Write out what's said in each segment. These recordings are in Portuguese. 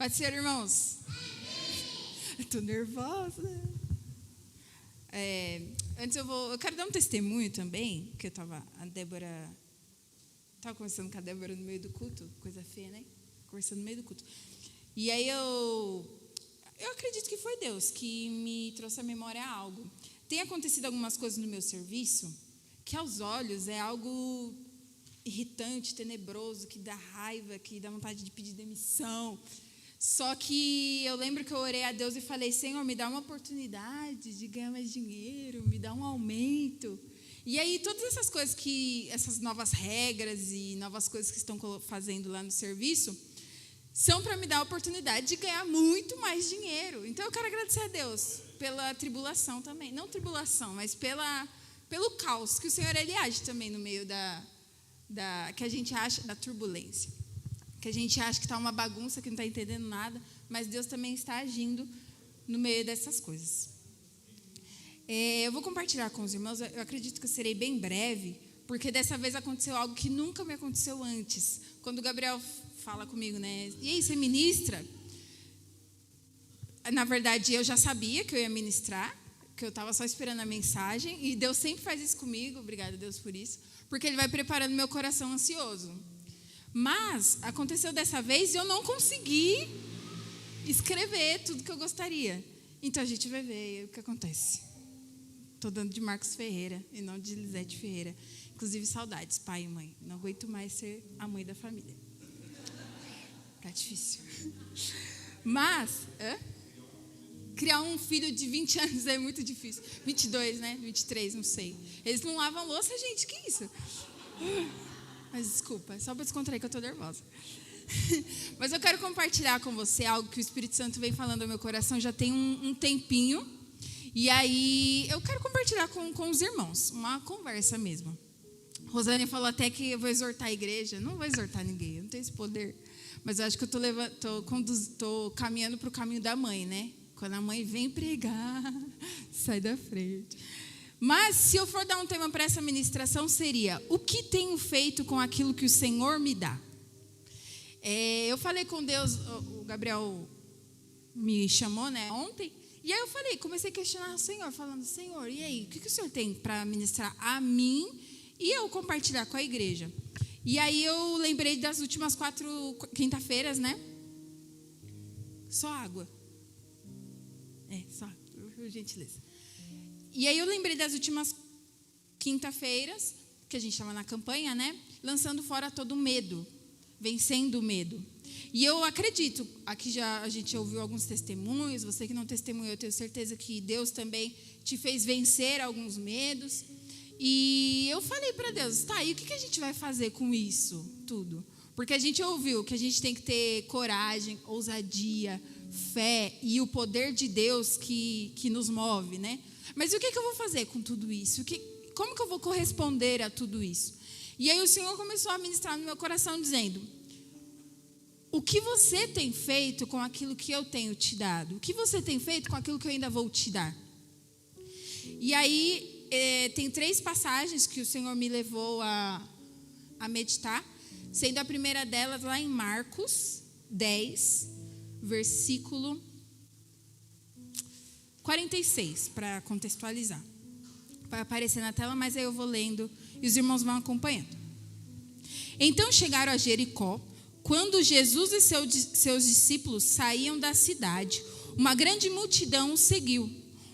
Pode ser, irmãos? Eu tô nervosa. Antes eu quero dar um testemunho também, que a Débora, estava conversando com a Débora no meio do culto, coisa feia, né? Conversando no meio do culto. E aí eu acredito que foi Deus que me trouxe à memória algo. Tem acontecido algumas coisas no meu serviço que aos olhos é algo irritante, tenebroso, que dá raiva, que dá vontade de pedir demissão. Só que eu lembro que eu orei a Deus e falei: Senhor, me dá uma oportunidade de ganhar mais dinheiro, me dá um aumento. E aí todas essas coisas essas novas regras e novas coisas que estão fazendo lá no serviço, são para me dar a oportunidade de ganhar muito mais dinheiro. Então eu quero agradecer a Deus pela tribulação também. Não tribulação, mas pelo caos, que o Senhor ele age também no meio que a gente acha da turbulência. Que a gente acha que está uma bagunça, que não está entendendo nada, mas Deus também está agindo no meio dessas coisas. Eu vou compartilhar com os irmãos, eu acredito que eu serei bem breve, porque dessa vez aconteceu algo que nunca me aconteceu antes. Quando o Gabriel fala comigo, né? E aí, você ministra? Na verdade, eu já sabia que eu ia ministrar, que eu estava só esperando a mensagem, e Deus sempre faz isso comigo, obrigada Deus por isso, porque Ele vai preparando meu coração ansioso. Mas aconteceu dessa vez e eu não consegui escrever tudo que eu gostaria. Então a gente vai ver o que acontece. Estou dando de Marcos Ferreira e não de Lisete Ferreira. Inclusive, saudades, pai e mãe. Não aguento mais ser a mãe da família. Tá difícil. Mas, criar um filho de 20 anos é muito difícil. 22, né? 23, não sei. Eles não lavam louça, gente, que isso? Mas desculpa, é só para descontrair que eu estou nervosa. Mas eu quero compartilhar com você algo que o Espírito Santo vem falando ao meu coração já tem um tempinho. E aí eu quero compartilhar com os irmãos, uma conversa mesmo. Rosane falou até que eu vou exortar a igreja. Não vou exortar ninguém, eu não tenho esse poder. Mas eu acho que eu estou caminhando para o caminho da mãe, né? Quando a mãe vem pregar, sai da frente. Mas se eu for dar um tema para essa ministração, seria: o que tenho feito com aquilo que o Senhor me dá? Eu falei com Deus, o Gabriel me chamou, né, ontem, e aí eu comecei a questionar o Senhor, falando: Senhor, e aí, o que o Senhor tem para ministrar a mim e eu compartilhar com a igreja? E aí eu lembrei das últimas 4 quinta-feiras, né? Só água. Só, por gentileza. E aí eu lembrei das últimas quinta-feiras, que a gente estava na campanha, né? Lançando fora todo o medo, vencendo o medo. E eu acredito, aqui já a gente ouviu alguns testemunhos, você que não testemunhou, eu tenho certeza que Deus também te fez vencer alguns medos. E eu falei para Deus: tá, e o que a gente vai fazer com isso tudo? Porque a gente ouviu que a gente tem que ter coragem, ousadia, fé e o poder de Deus que nos move, né? Mas o que eu vou fazer com tudo isso? Como que eu vou corresponder a tudo isso? E aí o Senhor começou a ministrar no meu coração dizendo: o que você tem feito com aquilo que eu tenho te dado? O que você tem feito com aquilo que eu ainda vou te dar? E aí tem 3 passagens que o Senhor me levou a meditar, sendo a primeira delas lá em Marcos 10, versículo 46, para contextualizar. Vai aparecer na tela, mas aí eu vou lendo e os irmãos vão acompanhando. Então chegaram a Jericó. Quando Jesus e seus discípulos saíam da cidade, uma grande multidão os seguiu.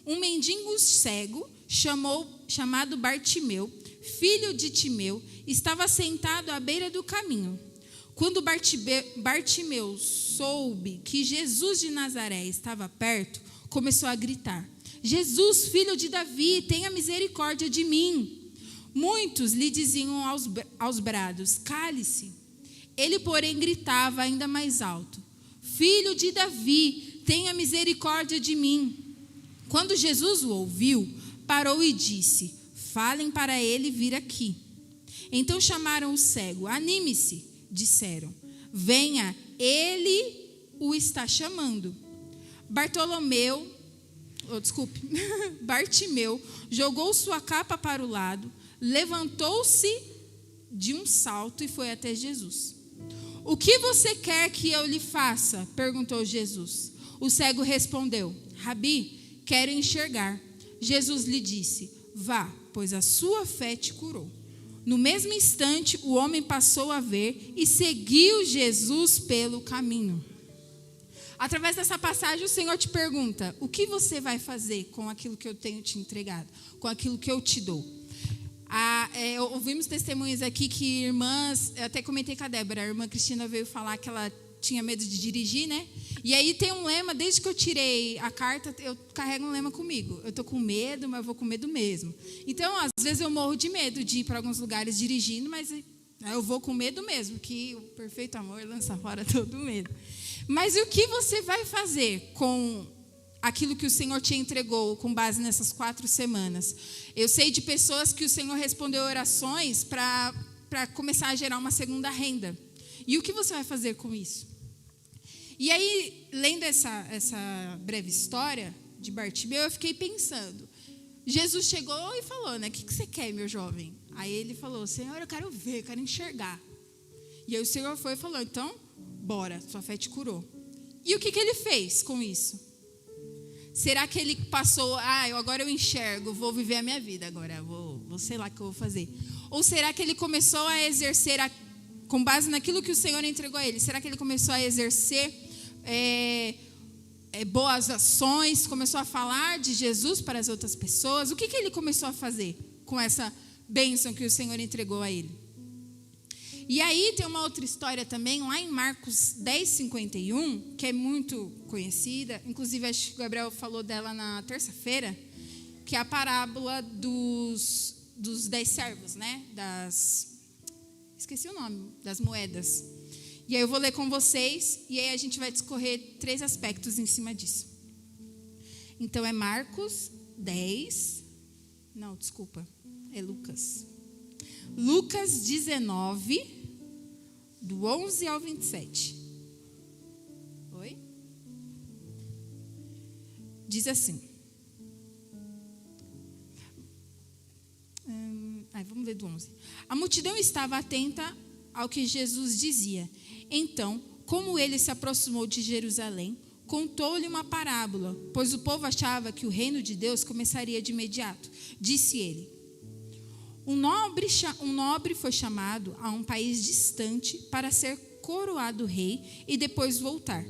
Um mendigo cego, chamado Bartimeu, filho de Timeu, estava sentado à beira do caminho. Quando Bartimeu soube que Jesus de Nazaré estava perto, começou a gritar: Jesus, filho de Davi, tenha misericórdia de mim. Muitos lhe diziam aos brados: cale-se. Ele, porém, gritava ainda mais alto: Filho de Davi, tenha misericórdia de mim. Quando Jesus o ouviu, parou e disse: falem para ele vir aqui. Então chamaram o cego. Anime-se, disseram. Venha, ele o está chamando. Bartimeu jogou sua capa para o lado, levantou-se de um salto e foi até Jesus. O que você quer que eu lhe faça? Perguntou Jesus. O cego respondeu: Rabi, quero enxergar. Jesus lhe disse: vá, pois a sua fé te curou. No mesmo instante, o homem passou a ver e seguiu Jesus pelo caminho. Através dessa passagem, o Senhor te pergunta: o que você vai fazer com aquilo que eu tenho te entregado? Com aquilo que eu te dou? Ouvimos testemunhos aqui que irmãs, eu até comentei com a Débora, a irmã Cristina veio falar que ela tinha medo de dirigir, né? E aí tem um lema, desde que eu tirei a carta, eu carrego um lema comigo. Eu tô com medo, mas eu vou com medo mesmo. Então, às vezes eu morro de medo de ir para alguns lugares dirigindo, mas eu vou com medo mesmo, que o perfeito amor lança fora todo medo. Mas o que você vai fazer com aquilo que o Senhor te entregou com base nessas 4 semanas? Eu sei de pessoas que o Senhor respondeu orações para começar a gerar uma segunda renda. E o que você vai fazer com isso? E aí, lendo essa breve história de Bartimeu, eu fiquei pensando. Jesus chegou e falou, né? O que você quer, meu jovem? Aí ele falou: Senhor, eu quero ver, eu quero enxergar. E aí o Senhor foi e falou: então, bora, sua fé te curou. E o que ele fez com isso? Será que ele passou, agora eu enxergo, vou viver a minha vida agora, vou sei lá o que eu vou fazer? Ou será que ele começou a exercer, com base naquilo que o Senhor entregou a ele, será que ele começou a exercer boas ações, começou a falar de Jesus para as outras pessoas? O que ele começou a fazer com essa bênção que o Senhor entregou a ele? E aí tem uma outra história também, lá em Marcos 10:51, que é muito conhecida, inclusive acho que o Gabriel falou dela na terça-feira, que é a parábola dos 10 servos, né? Esqueci o nome, das moedas. E aí eu vou ler com vocês, e aí a gente vai discorrer 3 aspectos em cima disso. Então é Marcos 10, não, desculpa, é Lucas. Lucas 19, do 11 ao 27. Oi? Diz assim. Vamos ler do 11. A multidão estava atenta ao que Jesus dizia. Então, como ele se aproximou de Jerusalém, contou-lhe uma parábola, pois o povo achava que o reino de Deus começaria de imediato. Disse ele: um nobre foi chamado a um país distante para ser coroado rei e depois voltar.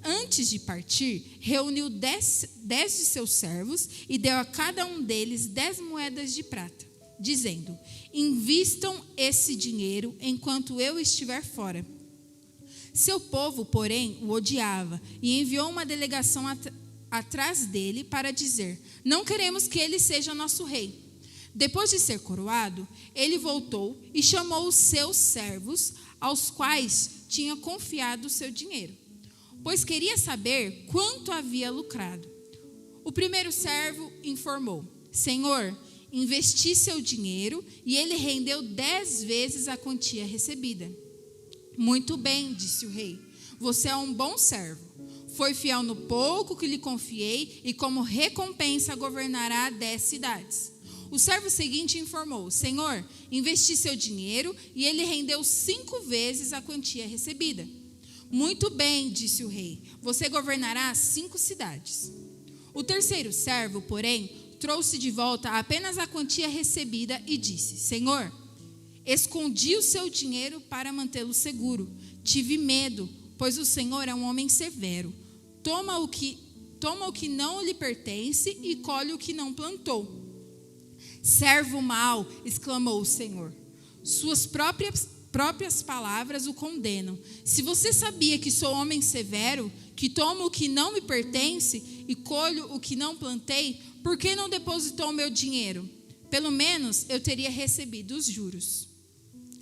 Antes de partir, reuniu 10 de seus servos e deu a cada um deles 10 moedas de prata, dizendo: invistam esse dinheiro enquanto eu estiver fora. Seu povo, porém, o odiava e enviou uma delegação atrás dele para dizer: não queremos que ele seja nosso rei. Depois de ser coroado, ele voltou e chamou os seus servos, aos quais tinha confiado o seu dinheiro, pois queria saber quanto havia lucrado. O primeiro servo informou: Senhor, investi seu dinheiro e ele rendeu 10 vezes a quantia recebida. Muito bem, disse o rei, você é um bom servo. Foi fiel no pouco que lhe confiei e como recompensa governará 10 cidades. O servo seguinte informou: Senhor, investi seu dinheiro e ele rendeu 5 vezes a quantia recebida. Muito bem, disse o rei, você governará 5 cidades. O terceiro servo, porém, trouxe de volta apenas a quantia recebida e disse: Senhor, escondi o seu dinheiro para mantê-lo seguro. Tive medo, pois o Senhor é um homem severo. Toma o que não lhe pertence e colhe o que não plantou. Servo mau, exclamou o Senhor. Suas próprias palavras o condenam. Se você sabia que sou homem severo, que tomo o que não me pertence e colho o que não plantei, por que não depositou meu dinheiro? Pelo menos eu teria recebido os juros.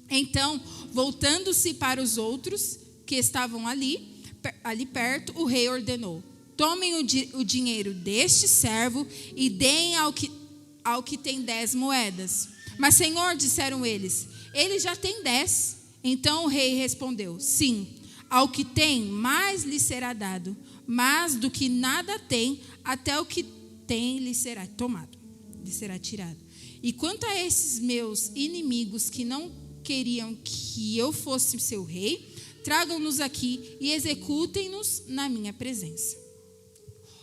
Então, voltando-se para os outros que estavam ali perto, o rei ordenou: tomem o dinheiro deste servo e deem ao que tem 10 moedas. Mas, Senhor, disseram eles, ele já tem 10. Então o rei respondeu: sim, ao que tem, mais lhe será dado, mas do que nada tem, até o que tem lhe será tomado, lhe será tirado. E quanto a esses meus inimigos que não queriam que eu fosse seu rei, tragam-nos aqui e executem-nos na minha presença.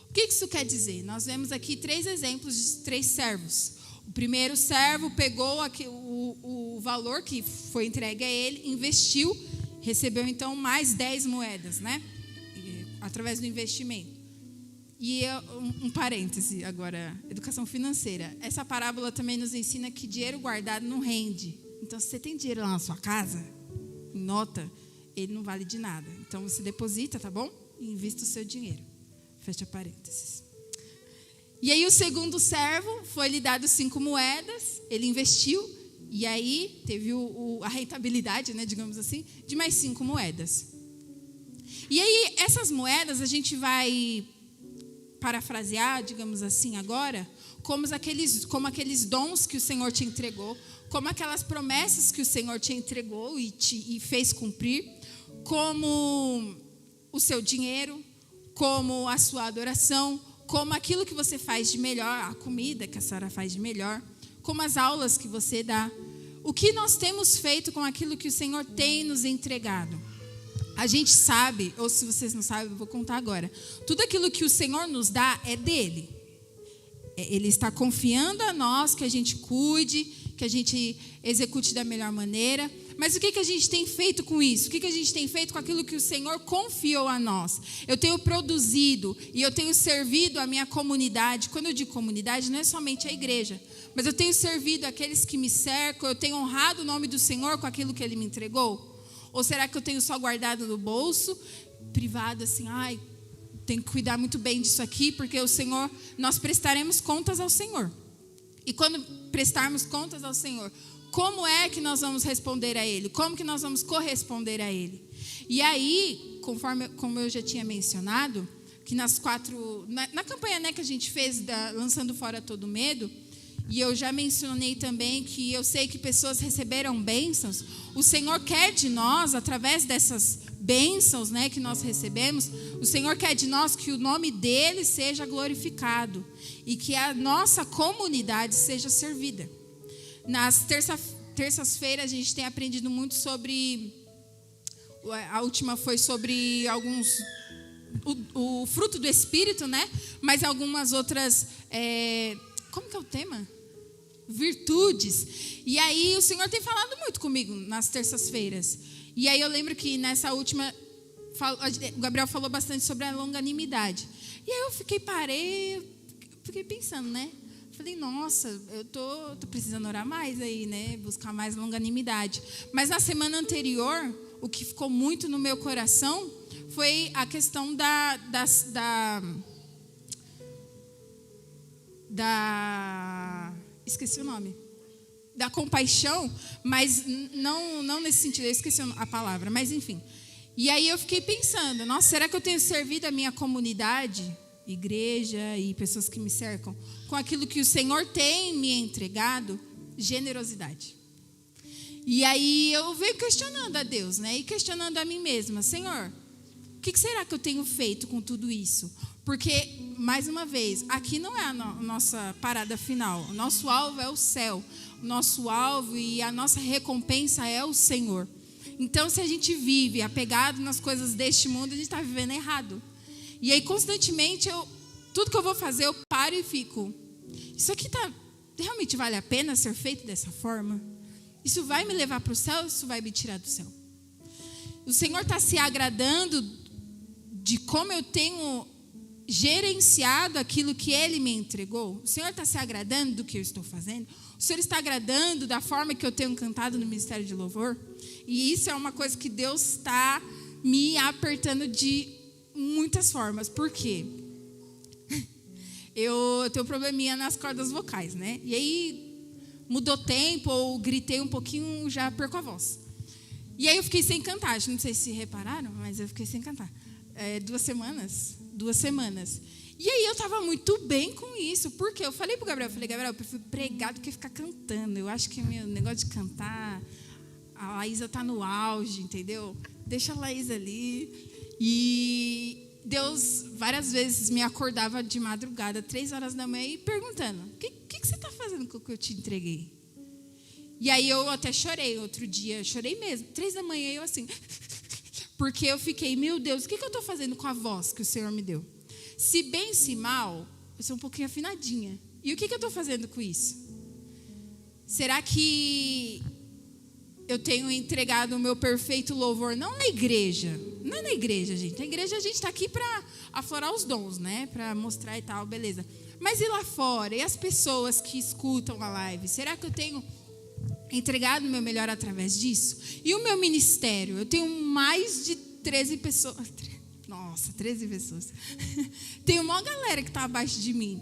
O que isso quer dizer? Nós vemos aqui 3 exemplos de 3 servos. O primeiro servo pegou o valor que foi entregue a ele, investiu, recebeu então mais 10 moedas, né? Através do investimento. E um parêntese agora, educação financeira. Essa parábola também nos ensina que dinheiro guardado não rende. Então, se você tem dinheiro lá na sua casa, em nota, ele não vale de nada. Então, você deposita, tá bom? E invista o seu dinheiro. Fecha parênteses. E aí, o segundo servo foi-lhe dado 5 moedas, ele investiu, e aí teve a rentabilidade, né, digamos assim, de mais 5 moedas. E aí, essas moedas a gente vai parafrasear, digamos assim, agora, como aqueles dons que o Senhor te entregou, como aquelas promessas que o Senhor te entregou e fez cumprir, como o seu dinheiro, como a sua adoração, como aquilo que você faz de melhor, a comida que a Sara faz de melhor, como as aulas que você dá. O que nós temos feito com aquilo que o Senhor tem nos entregado? A gente sabe, ou se vocês não sabem, eu vou contar agora. Tudo aquilo que o Senhor nos dá é dele. Ele está confiando a nós que a gente cuide, que a gente execute da melhor maneira. Mas o que a gente tem feito com isso? O que a gente tem feito com aquilo que o Senhor confiou a nós? Eu tenho produzido e eu tenho servido a minha comunidade. Quando eu digo comunidade, não é somente a igreja. Mas eu tenho servido aqueles que me cercam. Eu tenho honrado o nome do Senhor com aquilo que Ele me entregou? Ou será que eu tenho só guardado no bolso, privado assim, tenho que cuidar muito bem disso aqui, porque o Senhor, nós prestaremos contas ao Senhor. E quando prestarmos contas ao Senhor, como é que nós vamos responder a Ele? Como que nós vamos corresponder a Ele? E aí, como eu já tinha mencionado, que na campanha, né, que a gente fez Lançando Fora Todo Medo, e eu já mencionei também que eu sei que pessoas receberam bênçãos. O Senhor quer de nós, através dessas bênçãos, né, que nós recebemos, o Senhor quer de nós que o nome dele seja glorificado e que a nossa comunidade seja servida. Nas terças-feiras a gente tem aprendido muito sobre, a última foi sobre o fruto do Espírito, né? Mas algumas outras, como que é o tema? Virtudes. E aí o Senhor tem falado muito comigo nas terças-feiras. E aí eu lembro que nessa última, o Gabriel falou bastante sobre a longanimidade. E aí eu fiquei pensando, né? Falei, nossa, eu tô precisando orar mais aí, né? Buscar mais longanimidade. Mas na semana anterior, o que ficou muito no meu coração foi a questão esqueci o nome. Da compaixão, mas não nesse sentido, eu esqueci a palavra, mas enfim. E aí eu fiquei pensando, nossa, será que eu tenho servido a minha comunidade, igreja e pessoas que me cercam, com aquilo que o Senhor tem me entregado? Generosidade. E aí eu venho questionando a Deus, né? E questionando a mim mesma, Senhor, o que será que eu tenho feito com tudo isso? Porque, mais uma vez, aqui não é a nossa parada final. O nosso alvo é o céu. O nosso alvo e a nossa recompensa é o Senhor. Então, se a gente vive apegado nas coisas deste mundo, a gente está vivendo errado. E aí, constantemente, tudo que eu vou fazer, eu paro e fico. Isso aqui realmente vale a pena ser feito dessa forma? Isso vai me levar para o céu ou isso vai me tirar do céu? O Senhor está se agradando de como eu tenho gerenciado aquilo que Ele me entregou? O Senhor está se agradando do que eu estou fazendo? O Senhor está agradando da forma que eu tenho cantado no Ministério de Louvor? E isso é uma coisa que Deus está me apertando de muitas formas. Por quê? Eu tenho um probleminha nas cordas vocais, né? E aí mudou tempo ou gritei um pouquinho, já perco a voz. E aí eu fiquei sem cantar. Não sei se repararam, mas eu fiquei sem cantar. 2 semanas. E aí eu estava muito bem com isso. Porque eu falei pro Gabriel, Gabriel, eu prefiro pregar do que ficar cantando. Eu acho que meu negócio de cantar, a Laísa está no auge, entendeu? Deixa a Laísa ali. E Deus várias vezes me acordava de madrugada, 3 horas da manhã, e perguntando, o que você está fazendo com o que eu te entreguei? E aí eu até chorei outro dia, chorei mesmo, 3 da manhã, eu assim, Porque eu fiquei, meu Deus, o que eu estou fazendo com a voz que o Senhor me deu? Se bem, se mal, eu sou um pouquinho afinadinha. E o que eu estou fazendo com isso? Será que eu tenho entregado o meu perfeito louvor? Não na igreja. Não é na igreja, gente. Na igreja a gente está aqui para aflorar os dons, né? Para mostrar e tal, beleza. Mas e lá fora? E as pessoas que escutam a live? Será que eu tenho entregado o meu melhor através disso? E o meu ministério? Eu tenho mais de 13 pessoas. Nossa, 13 pessoas. Tem uma galera que está abaixo de mim.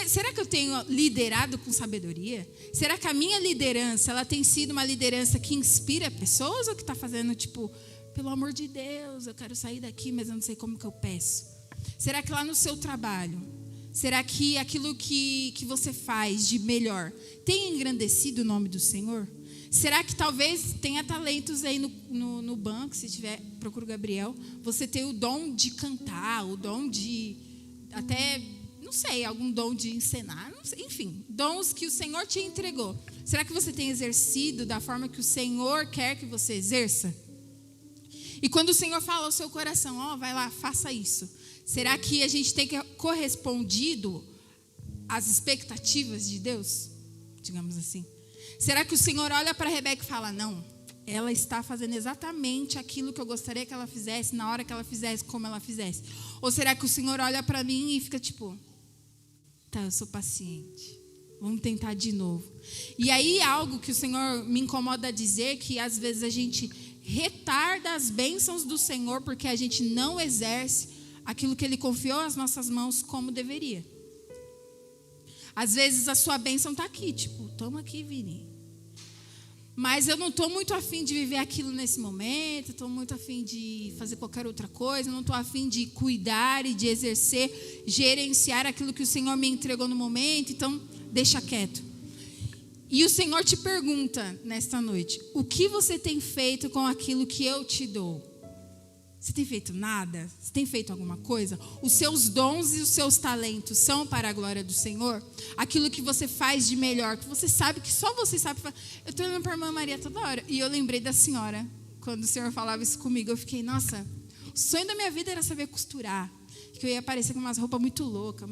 Será que eu tenho liderado com sabedoria? Será que a minha liderança ela tem sido uma liderança que inspira pessoas ou que está fazendo tipo, pelo amor de Deus, eu quero sair daqui, mas eu não sei como que eu peço? Será que lá no seu trabalho, será que aquilo que você faz de melhor tem engrandecido o nome do Senhor? Será que talvez tenha talentos aí no banco, se tiver, procura o Gabriel, você tem o dom de cantar, o dom de até... não sei, algum dom de encenar, não sei, enfim, dons que o Senhor te entregou. Será que você tem exercido da forma que o Senhor quer que você exerça? E quando o Senhor fala ao seu coração, vai lá, faça isso. Será que a gente tem correspondido às expectativas de Deus? Digamos assim. Será que o Senhor olha para Rebeca e fala, não, ela está fazendo exatamente aquilo que eu gostaria que ela fizesse, na hora que ela fizesse, como ela fizesse? Ou será que o Senhor olha para mim e fica tipo... tá, eu sou paciente. Vamos tentar de novo. E aí, algo que o Senhor me incomoda a dizer, que às vezes a gente retarda as bênçãos do Senhor porque a gente não exerce aquilo que Ele confiou às nossas mãos como deveria. Às vezes a sua bênção está aqui, tipo, toma aqui, Vini. Mas eu não estou muito afim de viver aquilo nesse momento, estou muito afim de fazer qualquer outra coisa, não estou afim de cuidar e de exercer, gerenciar aquilo que o Senhor me entregou no momento, então deixa quieto. E o Senhor te pergunta nesta noite, o que você tem feito com aquilo que eu te dou? Você tem feito nada? Você tem feito alguma coisa? Os seus dons e os seus talentos são para a glória do Senhor? Aquilo que você faz de melhor, que você sabe, que só você sabe. Eu estou olhando para a irmã Maria toda hora. E eu lembrei da senhora, quando o Senhor falava isso comigo. Eu fiquei, nossa, o sonho da minha vida era saber costurar. Que eu ia aparecer com umas roupas muito loucas,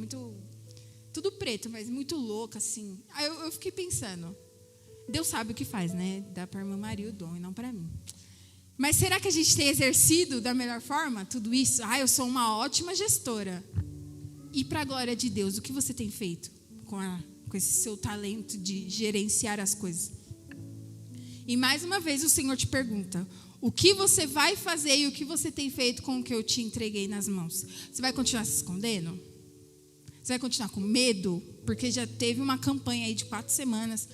tudo preto, mas muito louca, assim. Aí eu fiquei pensando, Deus sabe o que faz, né? Dá para a irmã Maria o dom e não para mim. Mas será que a gente tem exercido da melhor forma tudo isso? Eu sou uma ótima gestora. E para a glória de Deus, o que você tem feito com esse seu talento de gerenciar as coisas? E mais uma vez o Senhor te pergunta, o que você vai fazer e o que você tem feito com o que eu te entreguei nas mãos? Você vai continuar se escondendo? Você vai continuar com medo? Porque já teve uma campanha aí de 4 semanas...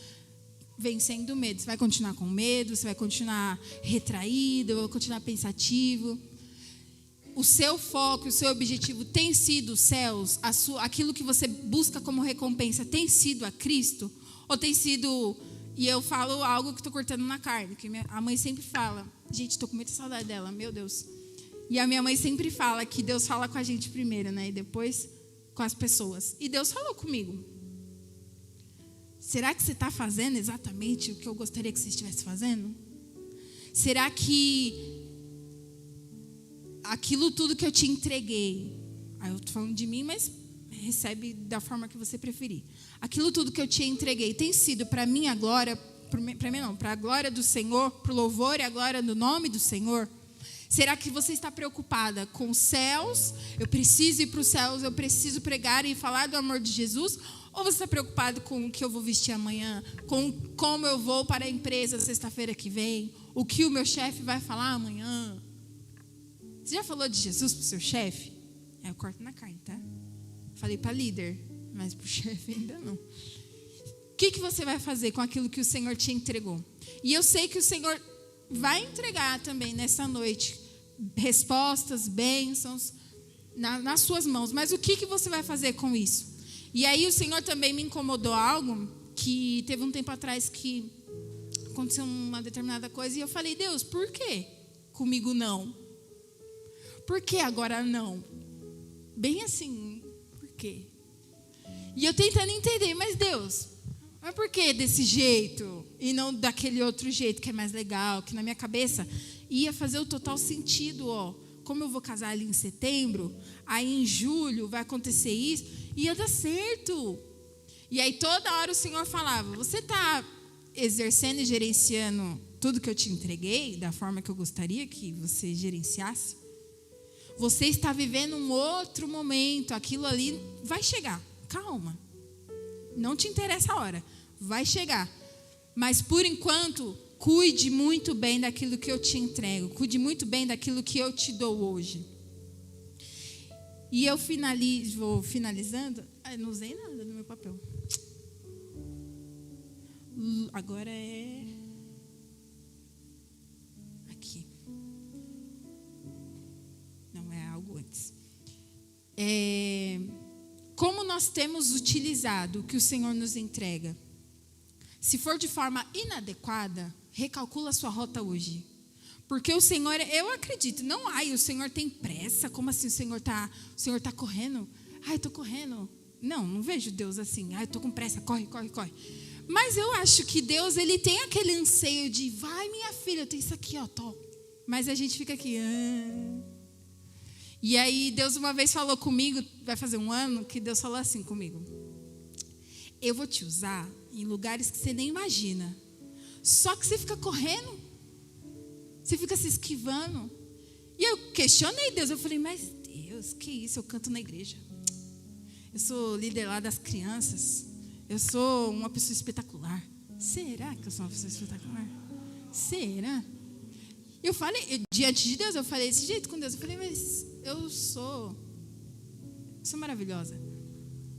vencendo o medo. Você vai continuar com medo, você vai continuar retraído, vai continuar pensativo. O seu foco, o seu objetivo tem sido os céus? Aquilo que você busca como recompensa tem sido a Cristo? Ou tem sido... E eu falo algo que estou cortando na carne, que a mãe sempre fala. Gente, estou com muita saudade dela, meu Deus. E a minha mãe sempre fala que Deus fala com a gente primeiro, né? E depois com as pessoas. E Deus falou comigo. Será que você está fazendo exatamente o que eu gostaria que você estivesse fazendo? Será que aquilo tudo que eu te entreguei, aí eu estou falando de mim, mas recebe da forma que você preferir. Aquilo tudo que eu te entreguei tem sido para minha glória, para a glória do Senhor, para o louvor e a glória do nome do Senhor? Será que você está preocupada com os céus? Eu preciso ir para os céus, eu preciso pregar e falar do amor de Jesus? Ou você está preocupado com o que eu vou vestir amanhã? Com como eu vou para a empresa sexta-feira que vem? O que o meu chefe vai falar amanhã? Você já falou de Jesus para o seu chefe? Eu corto na carne, tá? Falei para líder, mas para o chefe ainda não. O que você vai fazer com aquilo que o Senhor te entregou? E eu sei que o Senhor vai entregar também nessa noite respostas, bênçãos nas suas mãos. Mas o que você vai fazer com isso? E aí o Senhor também me incomodou algo que teve um tempo atrás que aconteceu uma determinada coisa e eu falei, Deus, por que comigo não? Por que agora não? Bem assim, por quê? E eu tentando entender, mas Deus, mas por que desse jeito e não daquele outro jeito que é mais legal? Que na minha cabeça ia fazer o total sentido, como eu vou casar ali em setembro, aí em julho vai acontecer isso, ia dar certo. E aí toda hora o Senhor falava, você está exercendo e gerenciando tudo que eu te entreguei, da forma que eu gostaria que você gerenciasse? Você está vivendo um outro momento, aquilo ali vai chegar, calma. Não te interessa a hora, vai chegar. Mas por enquanto, cuide muito bem daquilo que eu te entrego. Cuide muito bem daquilo que eu te dou hoje. E eu vou finalizando. Não usei nada no meu papel. Agora é... aqui. Não, é algo antes. Como nós temos utilizado o que o Senhor nos entrega? Se for de forma inadequada, recalcula a sua rota hoje. Porque o Senhor, eu acredito, não, o Senhor tem pressa, como assim o Senhor tá correndo? Eu estou correndo. Não vejo Deus assim, eu estou com pressa, corre. Mas eu acho que Deus, ele tem aquele anseio de, vai minha filha, eu tenho isso aqui, tô. Mas a gente fica aqui, E aí Deus uma vez falou comigo, vai fazer um ano, que Deus falou assim comigo. Eu vou te usar em lugares que você nem imagina. Só que você fica correndo. Você fica se esquivando. E eu questionei Deus. Eu falei, mas Deus, que isso? Eu canto na igreja. Eu sou líder lá das crianças. Eu sou uma pessoa espetacular. Será que eu sou uma pessoa espetacular? Será? Eu falei, diante de Deus, eu falei desse jeito com Deus. Eu falei, mas eu sou maravilhosa.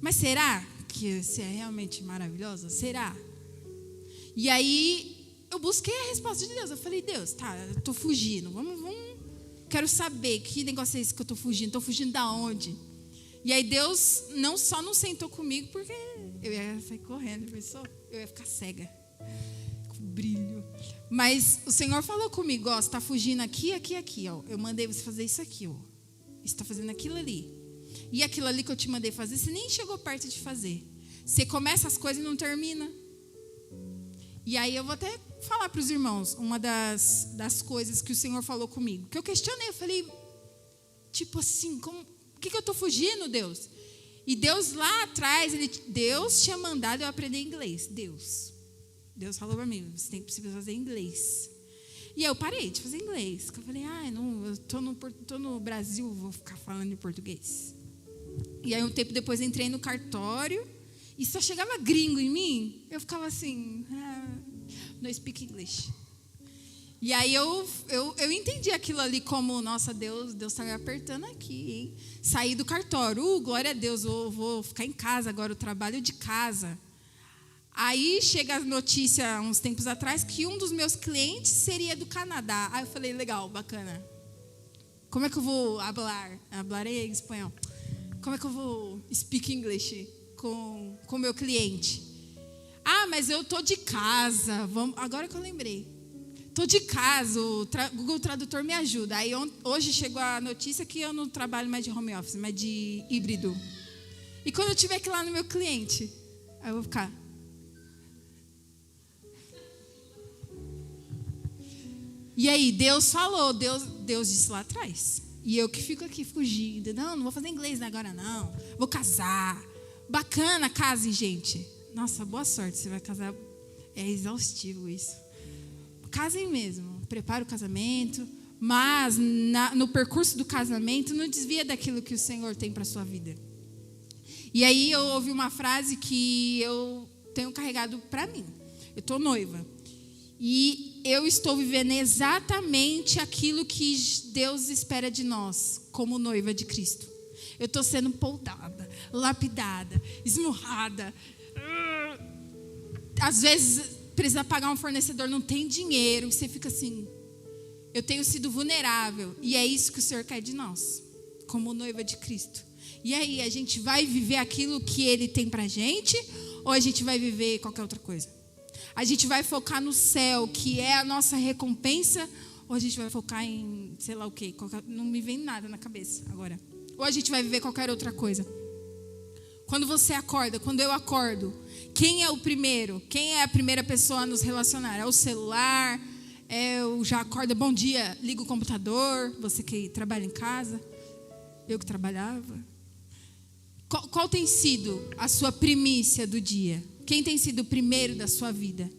Mas será que você é realmente maravilhosa? Será? E aí eu busquei a resposta de Deus. Eu falei, Deus, eu tô fugindo. Vamos. Quero saber que negócio é esse que eu tô fugindo. Tô fugindo da onde? E aí Deus não sentou comigo porque eu ia sair correndo, eu ia ficar cega, com brilho. Mas o Senhor falou comigo, você está fugindo aqui. Eu mandei você fazer isso aqui, Você está fazendo aquilo ali. E aquilo ali que eu te mandei fazer, você nem chegou perto de fazer. Você começa as coisas e não termina. E aí eu vou até falar para os irmãos, uma das coisas que o Senhor falou comigo. Que eu questionei, eu falei, tipo assim, por que eu estou fugindo, Deus? E Deus lá atrás, Deus tinha mandado eu aprender inglês. Deus falou para mim, você precisa fazer inglês. E aí eu parei de fazer inglês. Eu falei, não, eu tô no Brasil, vou ficar falando em português. E aí um tempo depois entrei no cartório e só chegava gringo em mim. Eu ficava assim, no speak English. E aí eu entendi aquilo ali como, nossa, Deus está me apertando aqui, hein? Saí do cartório, glória a Deus, eu vou ficar em casa agora, eu trabalho de casa. Aí chega a notícia, uns tempos atrás, que um dos meus clientes seria do Canadá. Aí eu falei, legal, bacana. Como é que eu vou hablarei em espanhol? Como é que eu vou speak English com o meu cliente? Mas eu tô de casa. Agora que eu lembrei. Tô de casa, o Google Tradutor me ajuda. Aí hoje chegou a notícia que eu não trabalho mais de home office, mas de híbrido. E quando eu estiver aqui lá no meu cliente, aí eu vou ficar... E aí, Deus falou, Deus disse lá atrás. E eu que fico aqui fugindo. Não vou fazer inglês agora não. Vou casar. Bacana, casem, gente. Nossa, boa sorte, você vai casar. É exaustivo isso. Casem mesmo. Prepara o casamento. Mas no percurso do casamento, não desvia daquilo que o Senhor tem para a sua vida. E aí eu ouvi uma frase que eu tenho carregado para mim. Eu estou noiva. E eu estou vivendo exatamente aquilo que Deus espera de nós, como noiva de Cristo. Eu estou sendo poldada, lapidada, esmurrada. Às vezes precisa pagar um fornecedor, não tem dinheiro. Você fica assim, eu tenho sido vulnerável. E é isso que o Senhor quer de nós, como noiva de Cristo. E aí, a gente vai viver aquilo que Ele tem pra gente, ou a gente vai viver qualquer outra coisa? A gente vai focar no céu, que é a nossa recompensa, ou a gente vai focar em, sei lá o quê, não me vem nada na cabeça agora. Ou a gente vai viver qualquer outra coisa. Quando você acorda, quando eu acordo, quem é o primeiro? Quem é a primeira pessoa a nos relacionar? É o celular? Eu já acordo, bom dia, ligo o computador, você que trabalha em casa, eu que trabalhava. Qual tem sido a sua primícia do dia? Quem tem sido o primeiro da sua vida?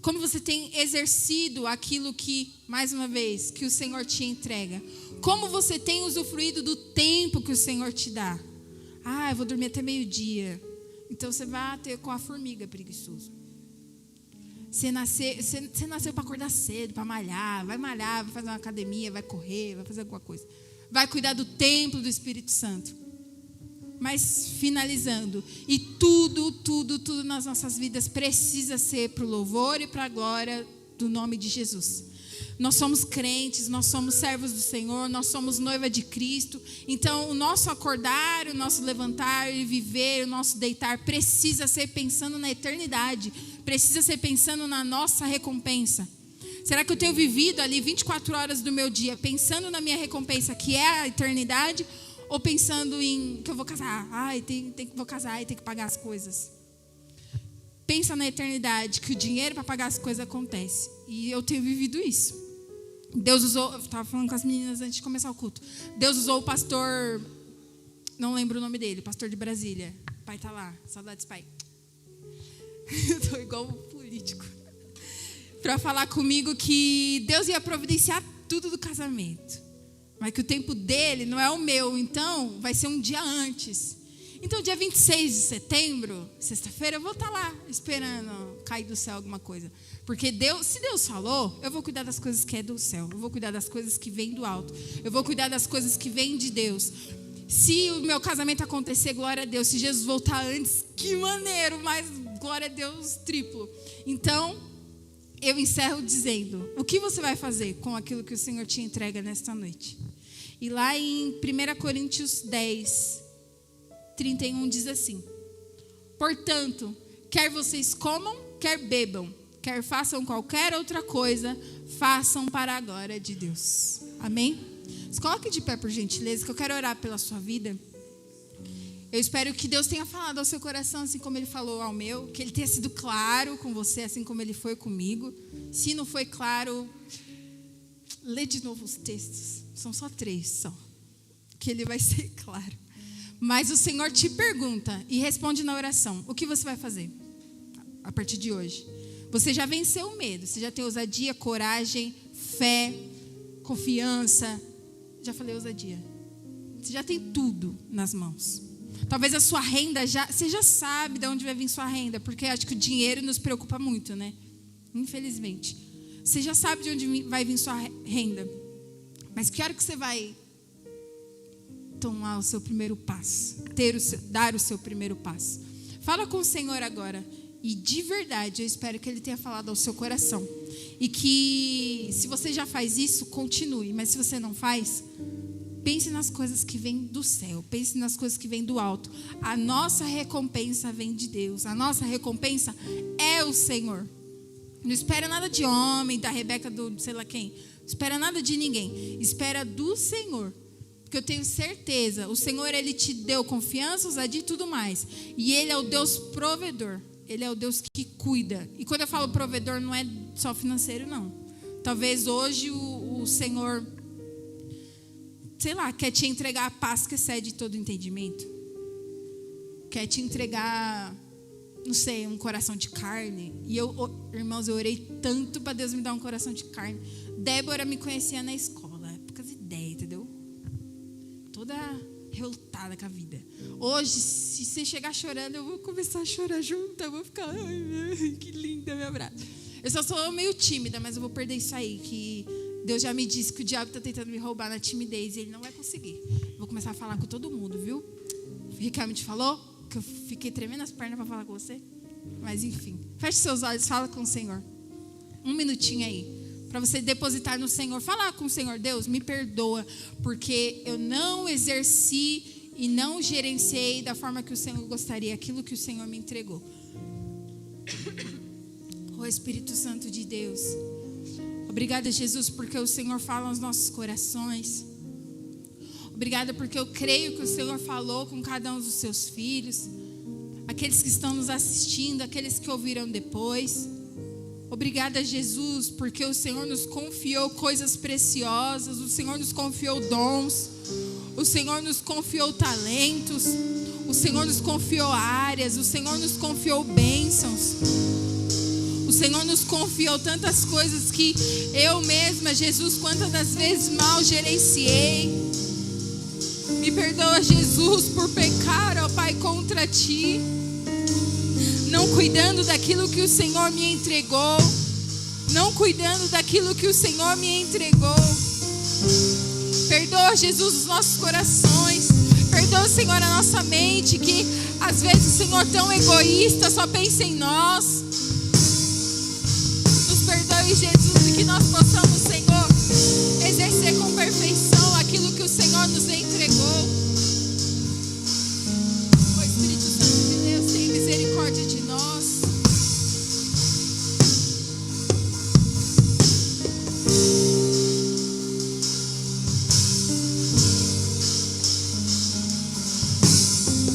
Como você tem exercido aquilo que, mais uma vez, que o Senhor te entrega? Como você tem usufruído do tempo que o Senhor te dá? Eu vou dormir até meio-dia. Então você vai ter com a formiga preguiçoso. Você nasceu para acordar cedo, para malhar. Vai malhar, vai fazer uma academia, vai correr, vai fazer alguma coisa. Vai cuidar do templo do Espírito Santo. Mas finalizando, e tudo nas nossas vidas precisa ser para o louvor e para a glória do nome de Jesus. Nós somos crentes, nós somos servos do Senhor, nós somos noiva de Cristo. Então o nosso acordar, o nosso levantar e viver, o nosso deitar precisa ser pensando na eternidade, precisa ser pensando na nossa recompensa. Será que eu tenho vivido ali 24 horas do meu dia pensando na minha recompensa, que é a eternidade? Ou pensando em que eu vou casar, vou casar e tem que pagar as coisas. Pensa na eternidade, que o dinheiro para pagar as coisas acontece. E eu tenho vivido isso. Deus usou, eu estava falando com as meninas antes de começar o culto. Deus usou o pastor, não lembro o nome dele, o pastor de Brasília. O pai está lá, saudades pai. Eu estou igual um político. Para falar comigo que Deus ia providenciar tudo do casamento. Mas que o tempo dele não é o meu, então vai ser um dia antes. Então, dia 26 de setembro, sexta-feira, eu vou estar lá esperando cair do céu alguma coisa. Porque se Deus falou, eu vou cuidar das coisas que é do céu. Eu vou cuidar das coisas que vêm do alto. Eu vou cuidar das coisas que vêm de Deus. Se o meu casamento acontecer, glória a Deus. Se Jesus voltar antes, que maneiro, mas glória a Deus, triplo. Então, eu encerro dizendo, o que você vai fazer com aquilo que o Senhor te entrega nesta noite? E lá em 1 Coríntios 10, 31 diz assim: portanto, quer vocês comam, quer bebam, quer façam qualquer outra coisa, façam para a glória de Deus. Amém? Se coloque de pé, por gentileza, que eu quero orar pela sua vida. Eu espero que Deus tenha falado ao seu coração, assim como Ele falou ao meu, que Ele tenha sido claro com você, assim como Ele foi comigo. Se não foi claro, lê de novo os textos. São só 3, só. Que Ele vai ser claro. Mas o Senhor te pergunta e responde na oração: o que você vai fazer a partir de hoje? Você já venceu o medo, você já tem ousadia, coragem, fé, confiança. Já falei ousadia. Você já tem tudo nas mãos. Talvez a sua renda você já sabe de onde vai vir sua renda, porque acho que o dinheiro nos preocupa muito, né? Infelizmente. Você já sabe de onde vai vir sua renda. Mas que hora que você vai tomar o seu primeiro passo, dar o seu primeiro passo? Fala com o Senhor agora. E de verdade, eu espero que Ele tenha falado ao seu coração. E que, se você já faz isso, continue. Mas se você não faz, pense nas coisas que vêm do céu. Pense nas coisas que vêm do alto. A nossa recompensa vem de Deus. A nossa recompensa é o Senhor. Não espera nada de homem, da Rebeca, do sei lá quem. Não espera nada de ninguém. Espera do Senhor. Porque eu tenho certeza, o Senhor, Ele te deu confiança, ousadia e tudo mais. E Ele é o Deus provedor. Ele é o Deus que cuida. E quando eu falo provedor, não é só financeiro, não. Talvez hoje o Senhor, sei lá, quer te entregar a paz que excede todo entendimento. Quer te entregar, não sei, um coração de carne. E irmãos, eu orei tanto para Deus me dar um coração de carne. Débora me conhecia na escola, poucas ideias, entendeu? Toda revoltada com a vida. Hoje, se você chegar chorando, eu vou começar a chorar junto. Eu vou ficar, ai, que linda, me abraço. Eu só sou meio tímida, mas eu vou perder isso aí. Que Deus já me disse que o diabo está tentando me roubar na timidez e ele não vai conseguir. Vou começar a falar com todo mundo, viu? O Ricardo te falou que eu fiquei tremendo as pernas para falar com você. Mas enfim, feche seus olhos, fala com o Senhor. Um minutinho aí. Para você depositar no Senhor. Falar com o Senhor: Deus, me perdoa, porque eu não exerci e não gerenciei da forma que o Senhor gostaria, aquilo que o Senhor me entregou. Oh Espírito Santo de Deus, obrigada, Jesus, porque o Senhor fala aos nossos corações. Obrigada porque eu creio que o Senhor falou com cada um dos seus filhos, aqueles que estão nos assistindo, aqueles que ouviram depois. Obrigada, Jesus, porque o Senhor nos confiou coisas preciosas, o Senhor nos confiou dons, o Senhor nos confiou talentos, o Senhor nos confiou áreas, o Senhor nos confiou bênçãos. O Senhor nos confiou tantas coisas que eu mesma, Jesus, quantas das vezes mal gerenciei. Me perdoa, Jesus, por pecar, ó Pai, contra Ti. Não cuidando daquilo que o Senhor me entregou. Não cuidando daquilo que o Senhor me entregou. Perdoa, Jesus, os nossos corações. Perdoa, Senhor, a nossa mente, que às vezes, Senhor, tão egoísta, só pensa em nós. Nos perdoe, Jesus, e que nós possamos,